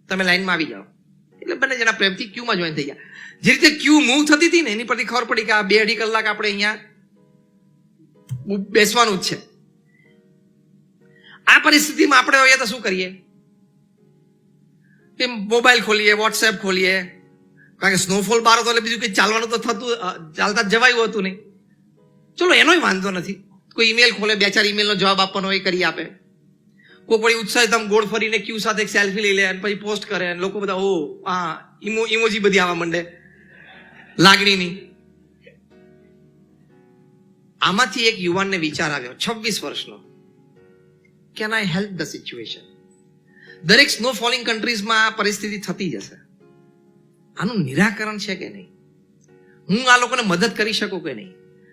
તમે લાઈનમાં આવી જાઓ. એટલે બંને જણા પ્રેમથી ક્યુમાં જોઈન થઈ ગયા. જે રીતે ક્યુ મૂવ થતી હતી ને એની પરથી ખબર પડી કે આ 2-2.5 કલાક આપણે અહીંયા બેસવાનું જ છે. આ પરિસ્થિતિમાં આપણે હોઈએ તો શું કરીએ? કે મોબાઈલ ખોલીએ, વોટ્સએપ ખોલીએ, કારણ કે સ્નોફોલ બાર હતો એટલે બીજું કંઈ ચાલવાનું તો થતું, ચાલતા જવાયું હતું નહીં. ચલો એનોય વાંધો નથી. કોઈ ઈમેલ ખોલે, 2-4 ઈમેલનો જવાબ આપવાનો હોય કરી આપે. કોઈ પડી ઉત્સાહિત આમ ગોળ ફરીને ક્યુ સાથે એક સેલ્ફી લઈ લે અને પછી પોસ્ટ કરે અને લોકો બધા ઇમોજી બધી આવવા માંડે લાગણીની. આમાંથી એક યુવાનને વિચાર આવ્યો, 26 વર્ષનો, can I help the situation? દરેક સ્નો ફોલિંગ કન્ટ્રીઝમાં આ પરિસ્થિતિ થતી જશે. આનું નિરાકરણ છે કે નહીં? હું આ લોકોને મદદ કરી શકું કે નહીં?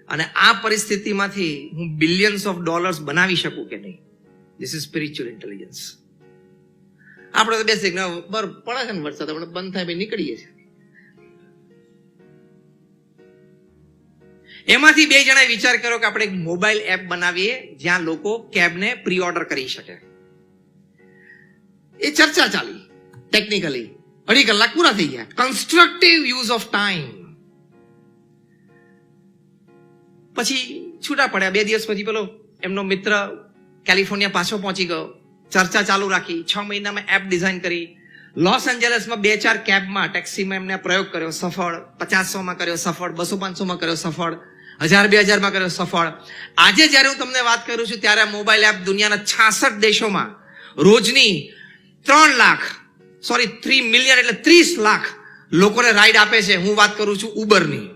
અને આ પરિસ્થિતિમાંથી હું બિલિયન્સ ઓફ ડોલર્સ બનાવી શકું કે નહીં? This is spiritual intelligence. આપણે તો બેસિક પડે છે ને વરસાદ, આપણે બંધ થાય નીકળીએ છીએ. એમાંથી 2 જણાએ વિચાર કર્યો કે આપણે એક મોબાઈલ એપ બનાવીએ જ્યાં લોકો કેબને પ્રી ઓર્ડર કરી શકે. એ ચર્ચા ચાલી ટેકનિકલી. 2.5 કલાક પૂરા થઈ ગયા. Constructive use of time. પછી છૂટા પડ્યા. 2 દિવસ પછી પેલો એમનો મિત્ર કેલિફોર્નિયા પાછો પહોંચી ગયો. ચર્ચા ચાલુ રાખી. 6 મહિનામાં એપ ડિઝાઇન કરી. લોસ એન્જલસમાં 2-4 કેબમાં, ટેક્સીમાં એમને પ્રયોગ કર્યો, સફળ. 50-100માં કર્યો, સફળ. 200-500માં કર્યો, સફળ. 1000-2000માં કર્યો, સફળ. આજે જયારે હું તમને વાત કરું છું ત્યારે મોબાઈલ એપ દુનિયાના 66 દેશોમાં રોજની 3 મિલિયન એટલે 30 લાખ લોકોને રાઈડ આપે છે. હું વાત કરું છું ઉબરની.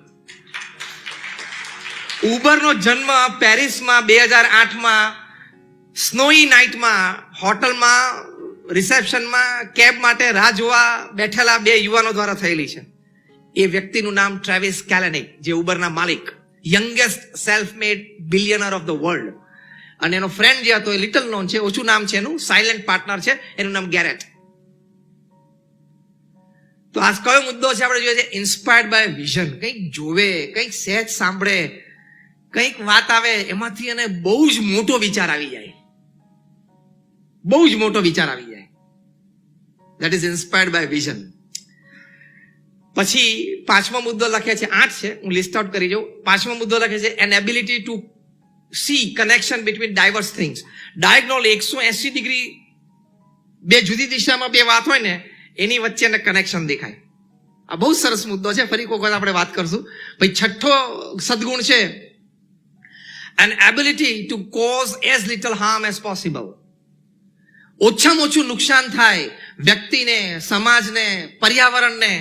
ઉબરનો જન્મ પેરિસમાં 2008માં સ્નોઈ નાઇટમાં હોટલમાં રિસેપ્શનમાં કેબ માટે રાહ જોવા બેઠેલા 2 યુવાનો દ્વારા થયેલી છે. એ વ્યક્તિનું નામ ટ્રેવિસ કેલેનિક, જે ઉબરના માલિક, youngest self made billionaire of the world. અને એનો ફ્રેન્ડ જે હતો એ લિટલ નોન છે, ઓછું નામ છે એનું, સાયલેન્ટ પાર્ટનર છે, એનું નામ ગેરેટ. તો આજ કયો મુદ્દો છે આપણે જોઈએ છે? Inspired by vision. કંઈક જોવે, કંઈક સહેજ સાંભળે, કંઈક વાત આવે એમાંથી એને બહુ જ મોટો વિચાર આવી જાય. બહુ જ મોટો વિચાર આવી જાય. That is inspired by vision. પછી 5મો મુદ્દો લખે છે, 8 છે, હું લિસ્ટ આઉટ કરી જાઉં. 5મો મુદ્દો લખે છે, an ability to see connection between diverse things. Diagonal 180 degree 2 જુદી દિશામાં 2 વાત હોય ને એની વચ્ચે કનેક્શન દેખાય. આ બહુ સરસ મુદ્દો છે, ફરી કોઈ વખત આપણે વાત કરશું. પછી 6થો સદગુણ છે, an ability to cause as little harm as possible. ઓછામાં ઓછું નુકસાન થાય વ્યક્તિને, સમાજને, પર્યાવરણને,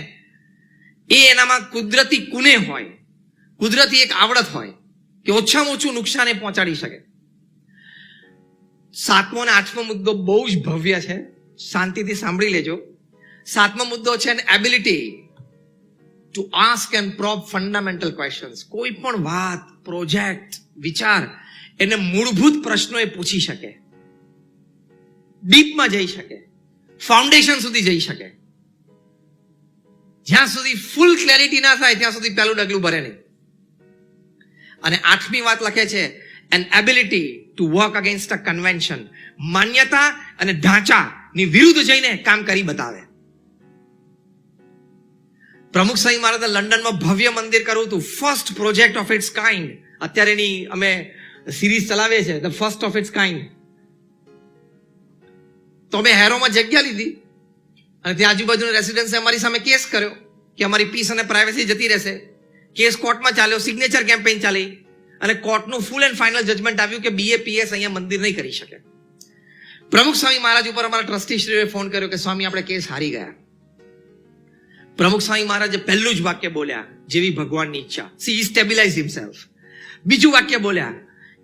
એ એનામાં કુદરતી કુને હોય, કુદરતી એક આવડત હોય કે ઓછામાં ઓછું નુકસાન એ પહોંચાડી શકે. 7મો અને 8મો મુદ્દો બહુ જ ભવ્ય છે, શાંતિથી સાંભળી લેજો. 7મો મુદ્દો છે an ability to ask and probe fundamental questions. કોઈ પણ વાત, પ્રોજેક્ટ, વિચાર, એને મૂળભૂત પ્રશ્નો એ પૂછી શકે, ડીપમાં જઈ શકે, ફાઉન્ડેશન સુધી જઈ શકે. જ્યાં સુધી ફૂલ ક્લેરિટી ના થાય ત્યાં સુધી પહેલું ડગલું ભરે નહીં. અને 8મી વાત લખે છે, an ability to work against a convention. માન્યતા અને ઢાંચાની વિરુદ્ધ જઈને કામ કરી બતાવે. પ્રમુખ સ્વામી મહારાજે લંડનમાં ભવ્ય મંદિર કરવું હતું, first project of its kind. અત્યારે એની અમે સિરીઝ ચલાવીએ છીએ, the first of its kind. તો અમે હેરોમાં જગ્યા લીધી અને ત્યાં આજુબાજુના રેસિડન્સે અમારી સામે કેસ કર્યો કે અમારી પીસ અને પ્રાઇવસી જતી રહેશે. કેસ કોર્ટમાં ચાલ્યો, સિગ્નેચર કેમ્પેઇન ચાલી અને કોર્ટનું ફૂલ એન્ડ ફાઇનલ જજમેન્ટ આવ્યું કે BAPS અહીંયા મંદિર નહીં કરી શકે. પ્રમુખ સ્વામી મહારાજ ઉપર અમારા ટ્રસ્ટીશ્રીઓએ ફોન કર્યો કે સ્વામી આપણે કેસ હારી ગયા. પ્રમુખ સ્વામી મહારાજે પહેલું જ વાક્ય બોલ્યા, જેવી ભગવાનની ઈચ્છા. C stabilise himself. બીજું વાક્ય બોલ્યા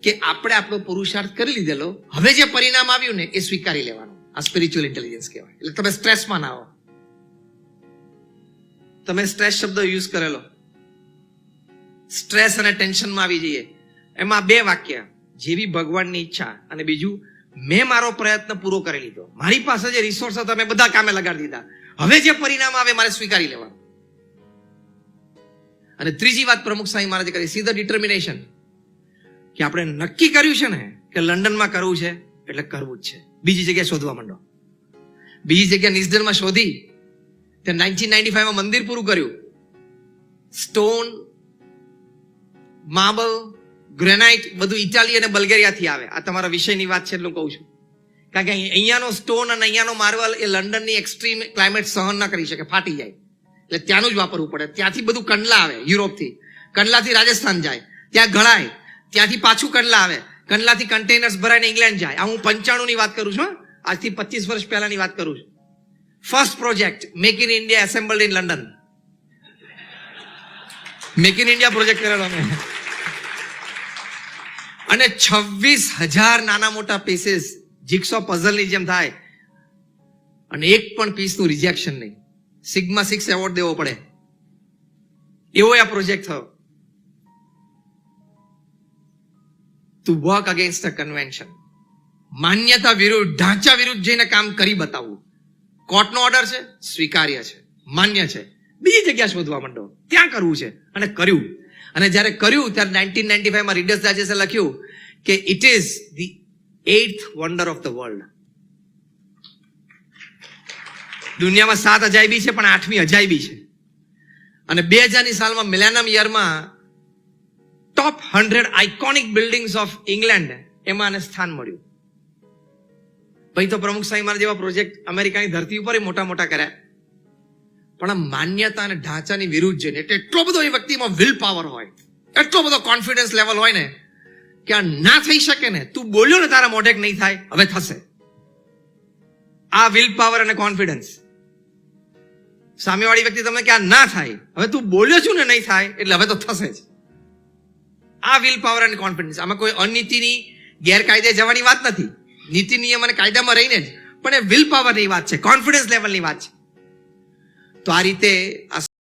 કે આપણે આપણો પુરુષાર્થ કરી લીધેલો, હવે જે પરિણામ આવ્યું ને એ સ્વીકારી લેવાનું. આ સ્પિરિચ્યુઅલ ઇન્ટેલિજન્સ કહેવાય. એટલે તમે સ્ટ્રેસમાં ના આવો. તમે સ્ટ્રેસ શબ્દ યુઝ કરેલો, સ્ટ્રેસ અને ટેન્શનમાં આવી જઈએ. એમાં 2 વાક્ય, જેવી ભગવાનની ઈચ્છા, અને બીજું મેં મારો પ્રયત્ન પૂરો કરી લીધો, મારી પાસે જે રિસોર્સ હતા મેં બધા કામે લગાડી દીધા, હવે જે પરિણામ આવે મારે સ્વીકારી લેવાનું. અને ત્રીજી વાત પ્રમુખ સ્વામી મહારાજે કરી, સી ધ ડિટર્મિનેશન, કે આપણે નક્કી કર્યું છે ને કે લંડનમાં કરવું છે એટલે કરવું જ છે, બીજી જગ્યાએ શોધવા માંડો. બીજી જગ્યા નિઝડનમાં શોધી, ત્યાં 1995 માં મંદિર પૂરું કર્યું. સ્ટોન, માર્બલ, ગ્રેનાઇટ બધું ઇટાલી અને બલ્ગેરિયાથી આવે. આ તમારા વિષયની વાત છે એટલે કહું છું. કારણ કે અહીંયાનો સ્ટોન અને અહીંયાનો માર્બલ એ લંડનની એક્સ્ટ્રીમ ક્લાઇમેટ સહન ના કરી શકે, ફાટી જાય. એટલે ત્યાંનું જ વાપરવું પડે. ત્યાંથી બધું કંડલા આવે યુરોપથી, કંડલાથી રાજસ્થાન જાય, ત્યાં ઘડાય, ત્યાંથી પાછું કંડલા આવે, કંડલાથી કન્ટેનર્સ ભરાઈને ઇંગ્લેન્ડ જાય. આ હું 95 ની વાત કરું છું, આજથી 25 વર્ષ પહેલાની વાત કરું છું. First project make in India assembled in London. Make in India project કરેલો અમે. અને 26,000 નાના મોટા પીસીસ જીક્સો પઝલની જેમ થાય અને એક પણ પીસનું રિજેક્શન નહીં. સિગ્મા 6 એવોર્ડ દેવો પડે એવો આ પ્રોજેક્ટ થયો. To work against a convention, માન્યતા વિરુદ્ધ, ઢાંચા વિરુદ્ધ જઈને કામ કરી બતાવવું. કોર્ટનો ઓર્ડર છે, સ્વીકાર્ય છે, માન્ય છે, બીજી જગ્યા શોધવા માંડો, ત્યાં કરવું છે. અને કર્યું. અને જ્યારે કર્યું ત્યારે 1995 માં રીડર્સ ડાયજેસ્ટે લખ્યું કે it is the 8th wonder of the world. દુનિયામાં 7 અજાયબી છે, પણ 8મી અજાયબી છે. અને 2000ની સાલમાં મિલેનિયમ યરમાં top 100 iconic buildings of England એમાં આને સ્થાન મળ્યું. ભાઈ તો પ્રમુખ સાહેબ મારા જેવા પ્રોજેક્ટ અમેરિકાની ધરતી ઉપર મોટા મોટા કર્યા, પણ આ માન્યતા અને ઢાંચાની વિરુદ્ધ જઈને એટલે એટલો બધો એ વ્યક્તિમાં વિલ પાવર હોય, એટલો બધો કોન્ફિડન્સ લેવલ હોય ને કે આ ના થઈ શકે ને, તું બોલ્યો ને તારા મોઢે નહીં થાય, હવે થશે. આ વિલ પાવર અને કોન્ફિડન્સ. સામેવાળી વ્યક્તિ તમને કે આ ના થાય, હવે તું બોલ્યો છું ને નહીં થાય એટલે હવે તો થશે જ. આ વિલ પાવર અને કોન્ફિડન્સ. આમાં કોઈ અનીતિની ગેરકાયદે જવાની વાત નથી, નીતિ નિયમ અને કાયદામાં રહીને જ, પણ એ વિલ પાવરની વાત છે, કોન્ફિડન્સ લેવલની વાત છે. તો આ રીતે આ